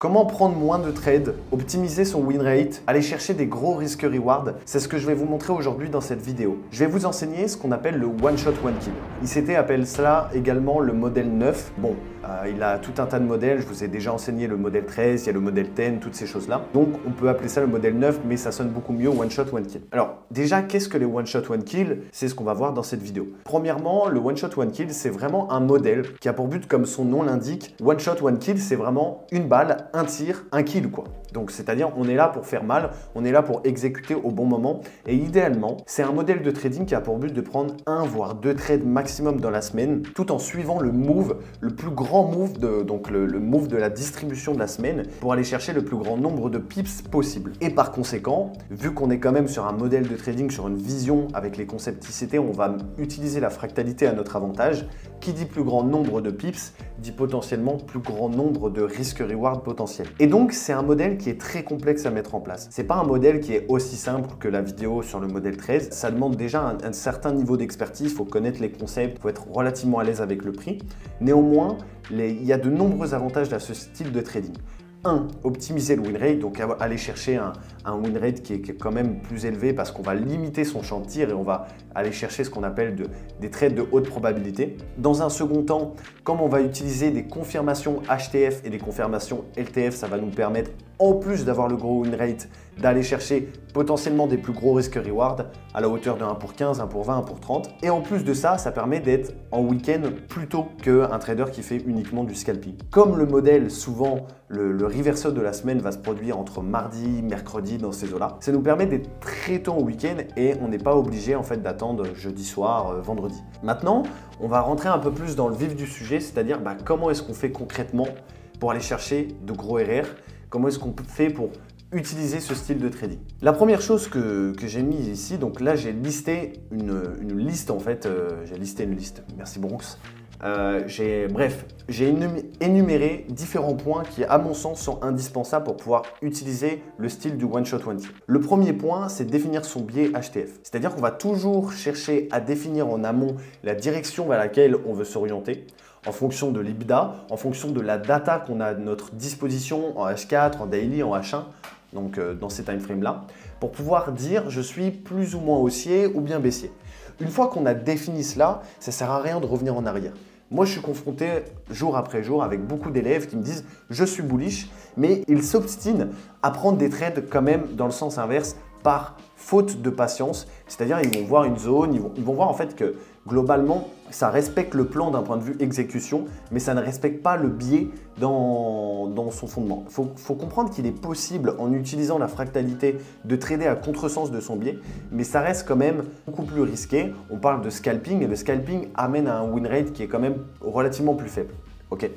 Comment prendre moins de trades, optimiser son win rate, aller chercher des gros risques reward, c'est ce que je vais vous montrer aujourd'hui dans cette vidéo. Je vais vous enseigner ce qu'on appelle le one shot one kill. ICT appelle cela également le modèle 9. Bon, il a tout un tas de modèles, je vous ai déjà enseigné le modèle 13, il y a le modèle 10, toutes ces choses-là. Donc on peut appeler ça le modèle 9, mais ça sonne beaucoup mieux one shot one kill. Alors déjà, qu'est-ce que les one shot one kill? C'est ce qu'on va voir dans cette vidéo. Premièrement, le one shot one kill, c'est vraiment un modèle qui a pour but, comme son nom l'indique, one shot one kill, c'est vraiment une balle, un tir, un kill quoi. Donc c'est-à-dire on est là pour faire mal, on est là pour exécuter au bon moment et idéalement c'est un modèle de trading qui a pour but de prendre un voire deux trades maximum dans la semaine tout en suivant le move, le plus grand move, donc le move de la distribution de la semaine pour aller chercher le plus grand nombre de pips possible. Et par conséquent, vu qu'on est quand même sur un modèle de trading, sur une vision avec les concepts ICT, on va utiliser la fractalité à notre avantage. Qui dit plus grand nombre de pips dit potentiellement plus grand nombre de risques-reward potentiels. Et donc, c'est un modèle qui est très complexe à mettre en place. C'est pas un modèle qui est aussi simple que la vidéo sur le modèle 13. Ça demande déjà un certain niveau d'expertise, il faut connaître les concepts, il faut être relativement à l'aise avec le prix. Néanmoins, il y a de nombreux avantages à ce style de trading. 1. Optimiser le win rate, donc aller chercher un win rate qui est quand même plus élevé parce qu'on va limiter son champ de tir et on va aller chercher ce qu'on appelle des trades de haute probabilité. Dans un second temps, comme on va utiliser des confirmations HTF et des confirmations LTF, ça va nous permettre, en plus d'avoir le gros win rate, d'aller chercher potentiellement des plus gros risques reward à la hauteur de 1 pour 15, 1 pour 20, 1 pour 30. Et en plus de ça, ça permet d'être en week-end plutôt qu'un trader qui fait uniquement du scalping. Comme le modèle, souvent, le reversal de la semaine va se produire entre mardi, mercredi, dans ces eaux-là, ça nous permet d'être très tôt au week-end et on n'est pas obligé en fait d'attendre jeudi soir, vendredi. Maintenant, on va rentrer un peu plus dans le vif du sujet, c'est-à-dire comment est-ce qu'on fait concrètement pour aller chercher de gros RR, comment est-ce qu'on fait pour utiliser ce style de trading. La première chose que j'ai mis ici, donc là j'ai listé une liste en fait, merci Bronx. J'ai énuméré différents points qui, à mon sens, sont indispensables pour pouvoir utiliser le style du one shot one kill. Le premier point, c'est définir son biais HTF. C'est-à-dire qu'on va toujours chercher à définir en amont la direction vers laquelle on veut s'orienter en fonction de l'IBDA, en fonction de la data qu'on a à notre disposition en H4, en daily, en H1, donc dans ces time frames là, pour pouvoir dire je suis plus ou moins haussier ou bien baissier. Une fois qu'on a défini cela, ça ne sert à rien de revenir en arrière. Moi, je suis confronté jour après jour avec beaucoup d'élèves qui me disent « je suis bullish », mais ils s'obstinent à prendre des trades quand même dans le sens inverse par faute de patience. C'est-à-dire ils vont voir une zone, ils vont voir en fait que globalement, ça respecte le plan d'un point de vue exécution, mais ça ne respecte pas le biais dans son fondement. Il faut comprendre qu'il est possible, en utilisant la fractalité, de trader à contresens de son biais, mais ça reste quand même beaucoup plus risqué. On parle de scalping et le scalping amène à un win rate qui est quand même relativement plus faible. Ok.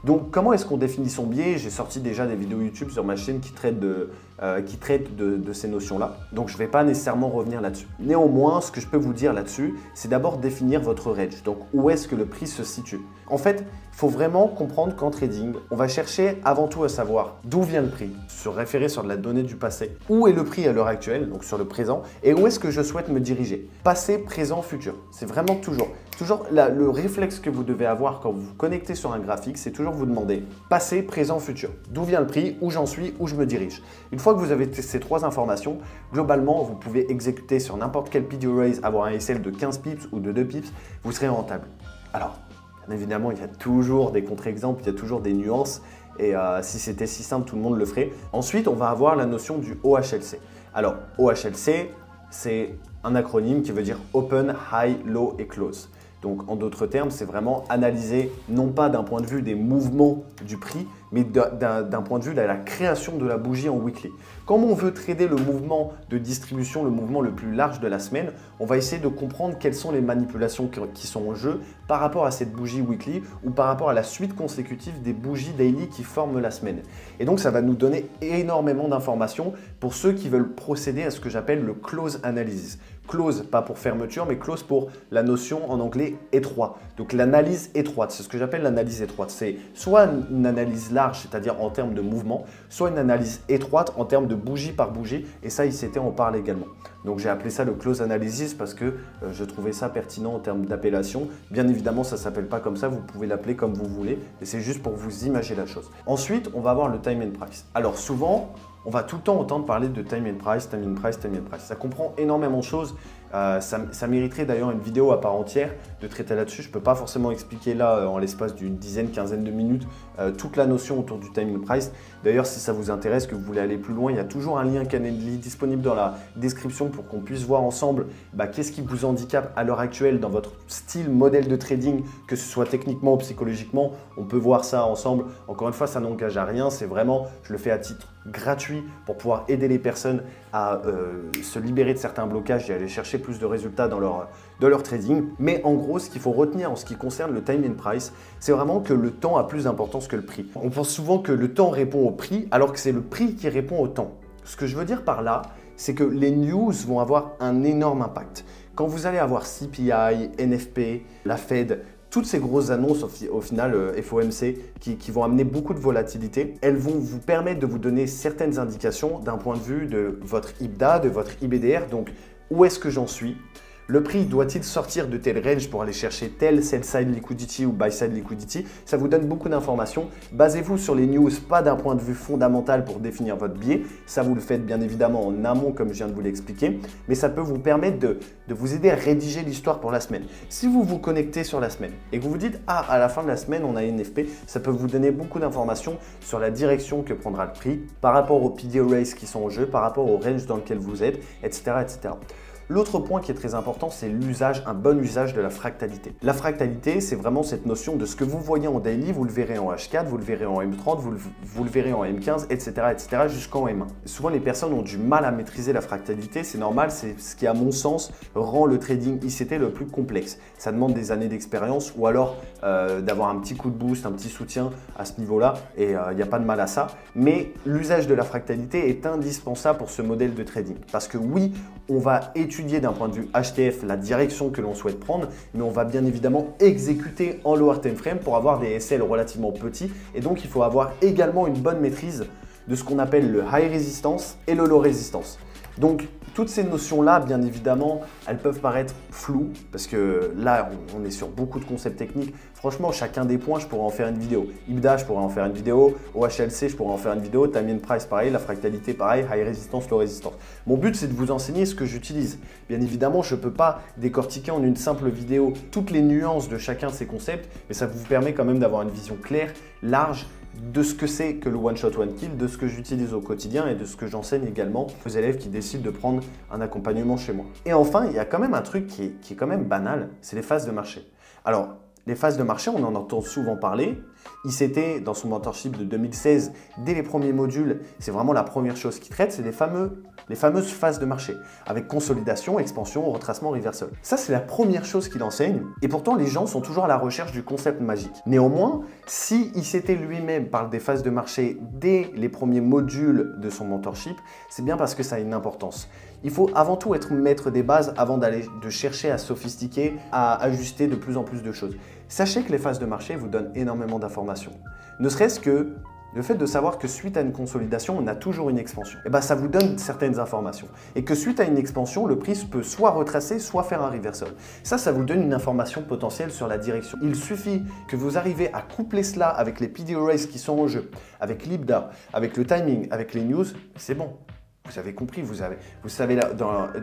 Donc, comment est-ce qu'on définit son biais? J'ai sorti déjà des vidéos YouTube sur ma chaîne qui traitent de ces notions-là. Donc, je ne vais pas nécessairement revenir là-dessus. Néanmoins, ce que je peux vous dire là-dessus, c'est d'abord définir votre range. Donc, où est-ce que le prix se situe? En fait, il faut vraiment comprendre qu'en trading, on va chercher avant tout à savoir d'où vient le prix, se référer sur de la donnée du passé, où est le prix à l'heure actuelle, donc sur le présent, et où est-ce que je souhaite me diriger. Passé, présent, futur. C'est vraiment toujours le réflexe que vous devez avoir quand vous vous connectez sur un graphique, c'est toujours vous demander passé, présent, futur. D'où vient le prix, où j'en suis, où je me dirige. Une fois que vous avez ces trois informations, globalement, vous pouvez exécuter sur n'importe quel PDO raise, avoir un SL de 15 pips ou de 2 pips, vous serez rentable. Alors, bien évidemment, il y a toujours des contre-exemples, il y a toujours des nuances et si c'était si simple, tout le monde le ferait. Ensuite, on va avoir la notion du OHLC. Alors, OHLC, c'est un acronyme qui veut dire Open, High, Low et Close. Donc, en d'autres termes, c'est vraiment analyser non pas d'un point de vue des mouvements du prix, mais d'un point de vue de la création de la bougie en weekly. Comme on veut trader le mouvement de distribution, le mouvement le plus large de la semaine, on va essayer de comprendre quelles sont les manipulations qui sont en jeu par rapport à cette bougie weekly ou par rapport à la suite consécutive des bougies daily qui forment la semaine. Et donc, ça va nous donner énormément d'informations pour ceux qui veulent procéder à ce que j'appelle le close analysis. Close, pas pour fermeture, mais close pour la notion en anglais étroit. Donc, l'analyse étroite, c'est ce que j'appelle l'analyse étroite. C'est soit une analyse large, c'est-à-dire en termes de mouvement, soit une analyse étroite en termes de bougie par bougie, et ça, ICT en parle également. Donc j'ai appelé ça le close analysis parce que je trouvais ça pertinent en termes d'appellation. Bien évidemment, ça ne s'appelle pas comme ça, vous pouvez l'appeler comme vous voulez, et c'est juste pour vous imaginer la chose. Ensuite, on va avoir le time and price. Alors souvent, on va tout le temps entendre parler de time and price, time and price, time and price. Ça comprend énormément de choses. Ça mériterait d'ailleurs une vidéo à part entière de traiter là-dessus. Je ne peux pas forcément expliquer là, en l'espace d'une dizaine, quinzaine de minutes, toute la notion autour du time and price. D'ailleurs, si ça vous intéresse, que vous voulez aller plus loin, il y a toujours un lien Calendly disponible dans la description pour qu'on puisse voir ensemble qu'est-ce qui vous handicape à l'heure actuelle dans votre style, modèle de trading, que ce soit techniquement ou psychologiquement. On peut voir ça ensemble. Encore une fois, ça n'engage à rien. C'est vraiment, je le fais à titre gratuit pour pouvoir aider les personnes à se libérer de certains blocages et aller chercher plus de résultats dans leur trading. Mais en gros, ce qu'il faut retenir en ce qui concerne le time and price, c'est vraiment que le temps a plus d'importance que le prix. On pense souvent que le temps répond au prix, alors que c'est le prix qui répond au temps. Ce que je veux dire par là, c'est que les news vont avoir un énorme impact. Quand vous allez avoir CPI, NFP, la Fed, toutes ces grosses annonces au final FOMC qui vont amener beaucoup de volatilité, elles vont vous permettre de vous donner certaines indications d'un point de vue de votre IBDA, de votre IBDR, donc où est-ce que j'en suis? Le prix doit-il sortir de tel range pour aller chercher tel sell-side liquidity ou buy-side liquidity? Ça vous donne beaucoup d'informations. Basez-vous sur les news, pas d'un point de vue fondamental pour définir votre biais. Ça, vous le faites bien évidemment en amont, comme je viens de vous l'expliquer. Mais ça peut vous permettre de vous aider à rédiger l'histoire pour la semaine. Si vous vous connectez sur la semaine et que vous vous dites « Ah, à la fin de la semaine, on a NFP », ça peut vous donner beaucoup d'informations sur la direction que prendra le prix par rapport aux PD rates qui sont en jeu, par rapport au range dans lequel vous êtes, etc. etc. L'autre point qui est très important, c'est l'usage, un bon usage de la fractalité. La fractalité, c'est vraiment cette notion de ce que vous voyez en daily, vous le verrez en H4, vous le verrez en M30, vous le verrez en M15, etc. etc. jusqu'en M1. Souvent, les personnes ont du mal à maîtriser la fractalité, c'est normal, c'est ce qui, à mon sens, rend le trading ICT le plus complexe. Ça demande des années d'expérience ou alors d'avoir un petit coup de boost, un petit soutien à ce niveau-là, et il n'y a pas de mal à ça. Mais l'usage de la fractalité est indispensable pour ce modèle de trading. Parce que oui, on va étudier d'un point de vue HTF la direction que l'on souhaite prendre, mais on va bien évidemment exécuter en lower time frame pour avoir des SL relativement petits, et donc il faut avoir également une bonne maîtrise de ce qu'on appelle le high resistance et le low resistance. Donc toutes ces notions-là, bien évidemment, elles peuvent paraître floues parce que là, on est sur beaucoup de concepts techniques. Franchement, chacun des points, je pourrais en faire une vidéo. IBDA, je pourrais en faire une vidéo. OHLC, je pourrais en faire une vidéo. Time and price, pareil. La fractalité, pareil. High resistance, low resistance. Mon but, c'est de vous enseigner ce que j'utilise. Bien évidemment, je ne peux pas décortiquer en une simple vidéo toutes les nuances de chacun de ces concepts, mais ça vous permet quand même d'avoir une vision claire, large, de ce que c'est que le one shot one kill, de ce que j'utilise au quotidien et de ce que j'enseigne également aux élèves qui décident de prendre un accompagnement chez moi. Et enfin, il y a quand même un truc qui est quand même banal, c'est les phases de marché. Alors, les phases de marché, on en entend souvent parler. ICT, dans son mentorship de 2016, dès les premiers modules, c'est vraiment la première chose qu'il traite, c'est les fameuses phases de marché, avec consolidation, expansion, retracement, reversal. Ça, c'est la première chose qu'il enseigne, et pourtant, les gens sont toujours à la recherche du concept magique. Néanmoins, si ICT lui-même parle des phases de marché dès les premiers modules de son mentorship, c'est bien parce que ça a une importance. Il faut avant tout être maître des bases avant de chercher à sophistiquer, à ajuster de plus en plus de choses. Sachez que les phases de marché vous donnent énormément d'informations. Ne serait-ce que le fait de savoir que suite à une consolidation, on a toujours une expansion. Et ça vous donne certaines informations. Et que suite à une expansion, le prix peut soit retracer, soit faire un reversal. Ça vous donne une information potentielle sur la direction. Il suffit que vous arrivez à coupler cela avec les PD rates qui sont en jeu, avec l'IBDA, avec le timing, avec les news, c'est bon. Vous avez compris, vous savez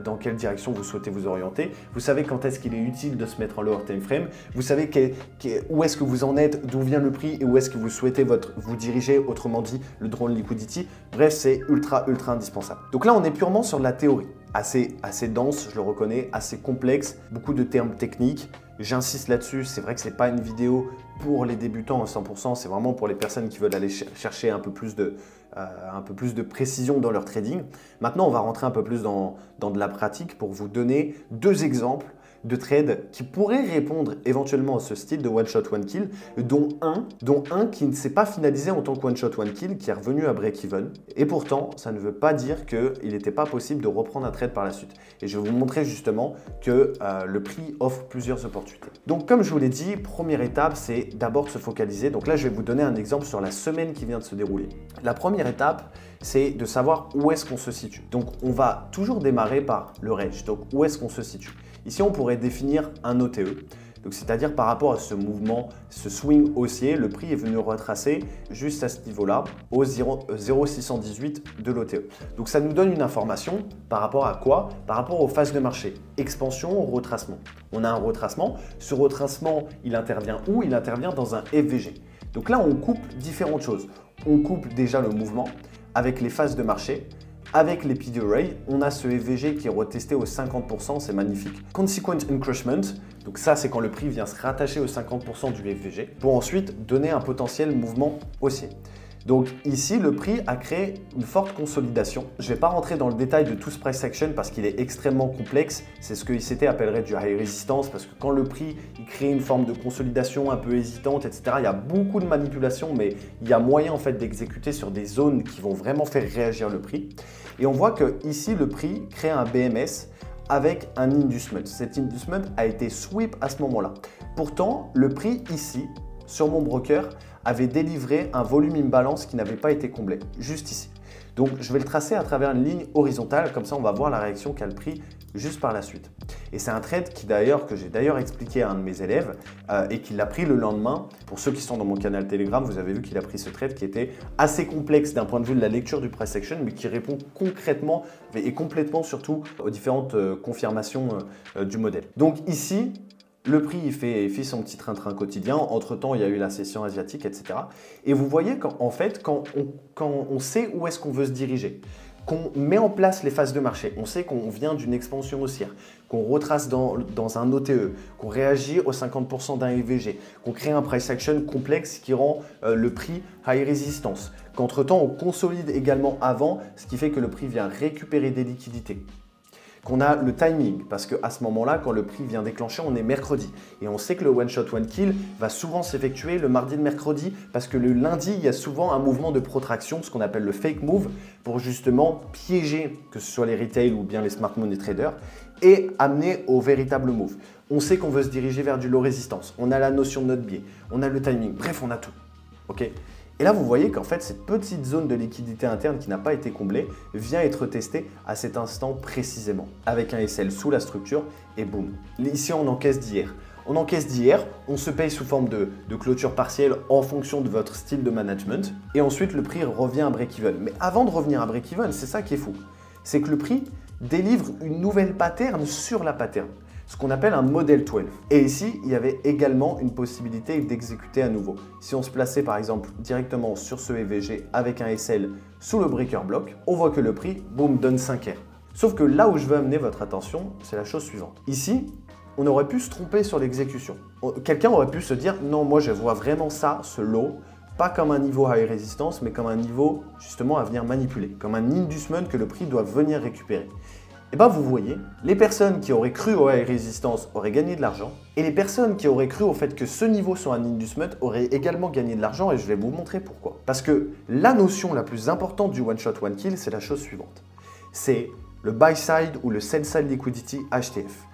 dans quelle direction vous souhaitez vous orienter, vous savez quand est-ce qu'il est utile de se mettre en lower time frame, vous savez où est-ce que vous en êtes, d'où vient le prix et où est-ce que vous souhaitez vous diriger, autrement dit le drone liquidity. Bref, c'est ultra indispensable. Donc là, on est purement sur de la théorie, assez dense, je le reconnais, assez complexe, beaucoup de termes techniques. J'insiste là-dessus, c'est vrai que ce n'est pas une vidéo pour les débutants à 100%, c'est vraiment pour les personnes qui veulent aller chercher un peu plus de précision dans leur trading. Maintenant, on va rentrer un peu plus dans de la pratique pour vous donner deux exemples de trades qui pourraient répondre éventuellement à ce style de one shot one kill, dont un qui ne s'est pas finalisé en tant que one shot one kill, qui est revenu à break-even. Et pourtant, ça ne veut pas dire qu'il n'était pas possible de reprendre un trade par la suite. Et je vais vous montrer justement que le prix offre plusieurs opportunités. Donc comme je vous l'ai dit, première étape, c'est d'abord de se focaliser. Donc là, je vais vous donner un exemple sur la semaine qui vient de se dérouler. La première étape, c'est de savoir où est-ce qu'on se situe. Donc on va toujours démarrer par le range. Donc où est-ce qu'on se situe? Ici, on pourrait définir un OTE. Donc c'est-à-dire par rapport à ce mouvement, ce swing haussier, le prix est venu retracer juste à ce niveau-là, au 0,618 de l'OTE. Donc ça nous donne une information par rapport à quoi? Par rapport aux phases de marché, expansion ou retracement. On a un retracement. Ce retracement, il intervient où? Il intervient dans un FVG. Donc là, on coupe différentes choses. On coupe déjà le mouvement avec les phases de marché. Avec les P/D Array, on a ce FVG qui est retesté au 50%, c'est magnifique. Consequent Encroachment, donc ça c'est quand le prix vient se rattacher au 50% du FVG pour ensuite donner un potentiel mouvement haussier. Donc ici, le prix a créé une forte consolidation. Je ne vais pas rentrer dans le détail de tout ce price action parce qu'il est extrêmement complexe. C'est ce que ICT appellerait du high resistance parce que quand le prix il crée une forme de consolidation un peu hésitante, etc., il y a beaucoup de manipulations, mais il y a moyen en fait d'exécuter sur des zones qui vont vraiment faire réagir le prix. Et on voit que ici, le prix crée un BMS avec un inducement. Cet inducement a été sweep à ce moment-là. Pourtant, le prix ici, sur mon broker, avait délivré un volume imbalance qui n'avait pas été comblé, juste ici. Donc, je vais le tracer à travers une ligne horizontale, comme ça on va voir la réaction qu'a le prix juste par la suite. Et c'est un trade que j'ai d'ailleurs expliqué à un de mes élèves et qu'il a pris le lendemain. Pour ceux qui sont dans mon canal Telegram, vous avez vu qu'il a pris ce trade qui était assez complexe d'un point de vue de la lecture du price action, mais qui répond concrètement et complètement surtout aux différentes confirmations du modèle. Donc ici, le prix il fait son petit train-train quotidien. Entre-temps, il y a eu la session asiatique, etc. Et vous voyez qu'en fait, quand on sait où est-ce qu'on veut se diriger, qu'on met en place les phases de marché, on sait qu'on vient d'une expansion haussière, qu'on retrace dans un OTE, qu'on réagit aux 50% d'un EVG, qu'on crée un price action complexe qui rend le prix high resistance, qu'entre-temps, on consolide également avant, ce qui fait que le prix vient récupérer des liquidités. Qu'on a le timing, parce qu'à ce moment-là, quand le prix vient déclencher, on est mercredi. Et on sait que le one shot, one kill va souvent s'effectuer le mardi et le mercredi, parce que le lundi, il y a souvent un mouvement de protraction, ce qu'on appelle le fake move, pour justement piéger, que ce soit les retail ou bien les smart money traders, et amener au véritable move. On sait qu'on veut se diriger vers du low résistance, on a la notion de notre biais, on a le timing, bref, on a tout. Ok ? Et là, vous voyez qu'en fait, cette petite zone de liquidité interne qui n'a pas été comblée vient être testée à cet instant précisément, avec un SL sous la structure et boum. Ici, on encaisse d'hier. On encaisse d'hier, on se paye sous forme de clôture partielle en fonction de votre style de management. Et ensuite, le prix revient à break-even. Mais avant de revenir à break-even, c'est ça qui est fou. C'est que le prix délivre une nouvelle pattern sur la pattern, ce qu'on appelle un modèle 12. Et ici, il y avait également une possibilité d'exécuter à nouveau. Si on se plaçait par exemple directement sur ce EVG avec un SL sous le breaker block, on voit que le prix, boum, donne 5R. Sauf que là où je veux amener votre attention, c'est la chose suivante. Ici, on aurait pu se tromper sur l'exécution. Quelqu'un aurait pu se dire, non, moi je vois vraiment ça, ce low, pas comme un niveau high resistance, mais comme un niveau justement à venir manipuler, comme un inducement que le prix doit venir récupérer. Et bien vous voyez, les personnes qui auraient cru au high resistance auraient gagné de l'argent et les personnes qui auraient cru au fait que ce niveau soit un inducement auraient également gagné de l'argent et je vais vous montrer pourquoi. Parce que la notion la plus importante du one shot one kill, c'est la chose suivante. C'est le buy side ou le sell side liquidity HTF.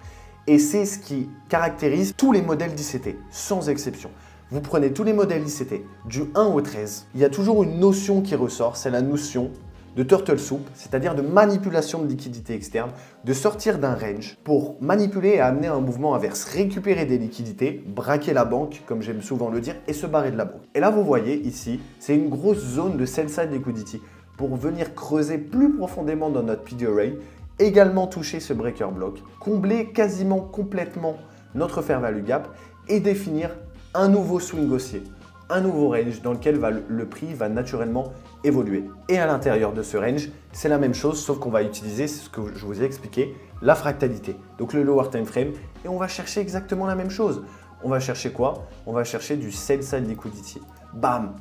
Et c'est ce qui caractérise tous les modèles d'ICT, sans exception. Vous prenez tous les modèles ICT, du 1 au 13, il y a toujours une notion qui ressort, c'est la notion de turtle soup, c'est-à-dire de manipulation de liquidité externe, de sortir d'un range pour manipuler et amener un mouvement inverse, récupérer des liquidités, braquer la banque, comme j'aime souvent le dire, et se barrer de la banque. Et là, vous voyez ici, c'est une grosse zone de sell-side liquidity pour venir creuser plus profondément dans notre P/D Array, également toucher ce breaker block, combler quasiment complètement notre fair value gap et définir un nouveau swing haussier, un nouveau range dans lequel le prix va naturellement évoluer. Et à l'intérieur de ce range, c'est la même chose, sauf qu'on va utiliser, c'est ce que je vous ai expliqué, la fractalité, donc le lower time frame, et on va chercher exactement la même chose. On va chercher quoi? On va chercher du sell side liquidity. Bam!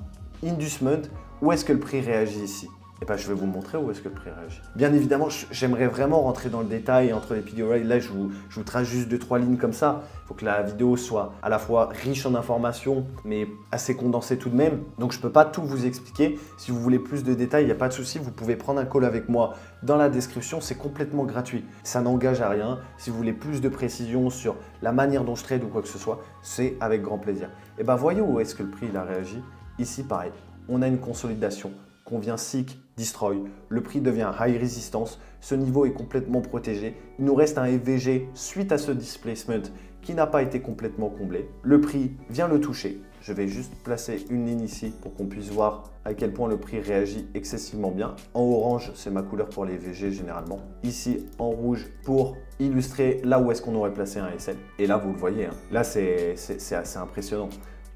Inducement, où est-ce que le prix réagit ici? Et ben, je vais vous montrer où est-ce que le prix réagit. Bien évidemment, j'aimerais vraiment rentrer dans le détail entre les PDRay. Là, je vous trace juste 2-3 lignes comme ça. Il faut que la vidéo soit à la fois riche en informations, mais assez condensée tout de même. Donc, je ne peux pas tout vous expliquer. Si vous voulez plus de détails, il n'y a pas de souci. Vous pouvez prendre un call avec moi dans la description. C'est complètement gratuit. Ça n'engage à rien. Si vous voulez plus de précision sur la manière dont je trade ou quoi que ce soit, c'est avec grand plaisir. Et ben, voyons où est-ce que le prix il a réagi. Ici, pareil, on a une consolidation. On vient seek, destroy, le prix devient high resistance, ce niveau est complètement protégé, il nous reste un EVG suite à ce displacement qui n'a pas été complètement comblé. Le prix vient le toucher, je vais juste placer une ligne ici pour qu'on puisse voir à quel point le prix réagit excessivement bien. En orange, c'est ma couleur pour les EVG généralement. Ici, en rouge, pour illustrer là où est-ce qu'on aurait placé un SL. Et là, vous le voyez, hein. Là c'est assez impressionnant.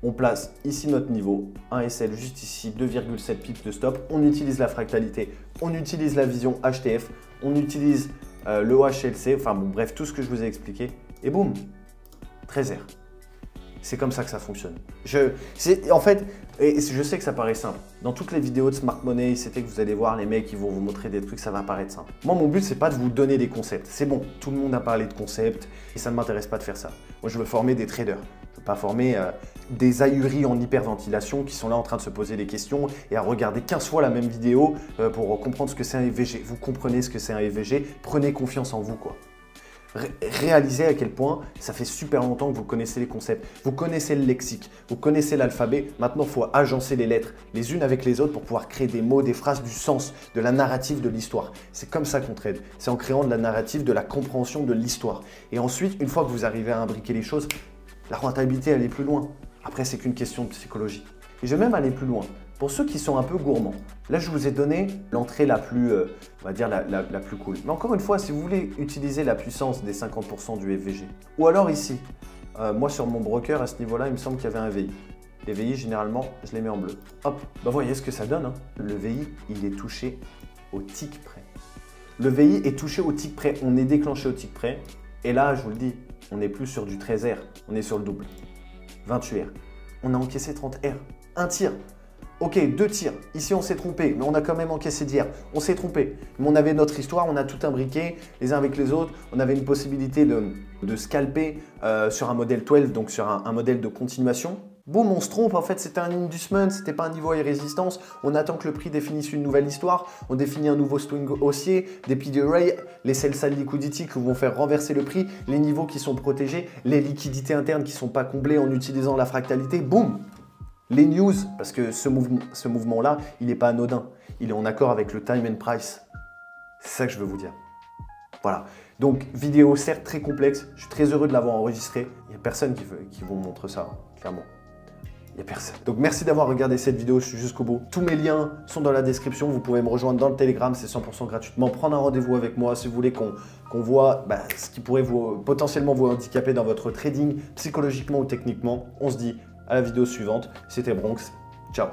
On place ici notre niveau, un SL juste ici, 2,7 pips de stop. On utilise la fractalité, on utilise la vision HTF, on utilise le OHLC, enfin bon, bref, tout ce que je vous ai expliqué. Et boum, 13 R. C'est comme ça que ça fonctionne. En fait, et je sais que ça paraît simple. Dans toutes les vidéos de Smart Money, c'était que vous allez voir les mecs qui vont vous montrer des trucs, ça va paraître simple. Moi, mon but, c'est pas de vous donner des concepts. C'est bon, tout le monde a parlé de concepts et ça ne m'intéresse pas de faire ça. Moi, je veux former des traders. Je ne veux pas former des ahuris en hyperventilation qui sont là en train de se poser des questions et à regarder 15 fois la même vidéo pour comprendre ce que c'est un EVG. Vous comprenez ce que c'est un EVG, prenez confiance en vous, quoi. Réalisez à quel point ça fait super longtemps que vous connaissez les concepts, vous connaissez le lexique, vous connaissez l'alphabet. Maintenant, il faut agencer les lettres les unes avec les autres pour pouvoir créer des mots, des phrases, du sens, de la narrative de l'histoire. C'est comme ça qu'on trade. C'est en créant de la narrative, de la compréhension de l'histoire. Et ensuite, une fois que vous arrivez à imbriquer les choses, la rentabilité, elle est plus loin. Après, c'est qu'une question de psychologie. Et je vais même aller plus loin. Pour ceux qui sont un peu gourmands, là, je vous ai donné l'entrée la plus, on va dire, la plus cool. Mais encore une fois, si vous voulez utiliser la puissance des 50% du FVG, ou alors ici, moi, sur mon broker, à ce niveau-là, il me semble qu'il y avait un VI. Les VI, généralement, je les mets en bleu. Hop, bah, voyez ce que ça donne, hein. Le VI, il est touché au tick près. Le VI est touché au tick près. On est déclenché au tick près. Et là, je vous le dis, on n'est plus sur du 13 R, on est sur le double. 28 R. On a encaissé 30 R. Un tir. Ok, 2 tirs. Ici, on s'est trompé, mais on a quand même encaissé d'hier. On s'est trompé. Mais on avait notre histoire, on a tout imbriqué les uns avec les autres. On avait une possibilité de scalper sur un modèle 12, donc sur un modèle de continuation. Boum, on se trompe, en fait c'était un inducement, c'était pas un niveau à résistance. On attend que le prix définisse une nouvelle histoire, on définit un nouveau swing haussier, des PDRay, les sell side liquidity qui vont faire renverser le prix, les niveaux qui sont protégés, les liquidités internes qui sont pas comblées en utilisant la fractalité, boum. Les news, parce que ce mouvement-là, il n'est pas anodin, il est en accord avec le time and price. C'est ça que je veux vous dire. Voilà. Donc, vidéo certes très complexe, je suis très heureux de l'avoir enregistré. Il n'y a personne qui vous montre ça, clairement. Il n'y a personne. Donc merci d'avoir regardé cette vidéo jusqu'au bout. Tous mes liens sont dans la description. Vous pouvez me rejoindre dans le Telegram, c'est 100% gratuitement. Prendre un rendez-vous avec moi si vous voulez qu'on voit ce qui pourrait potentiellement vous handicaper dans votre trading, psychologiquement ou techniquement. On se dit à la vidéo suivante. C'était Bronx. Ciao.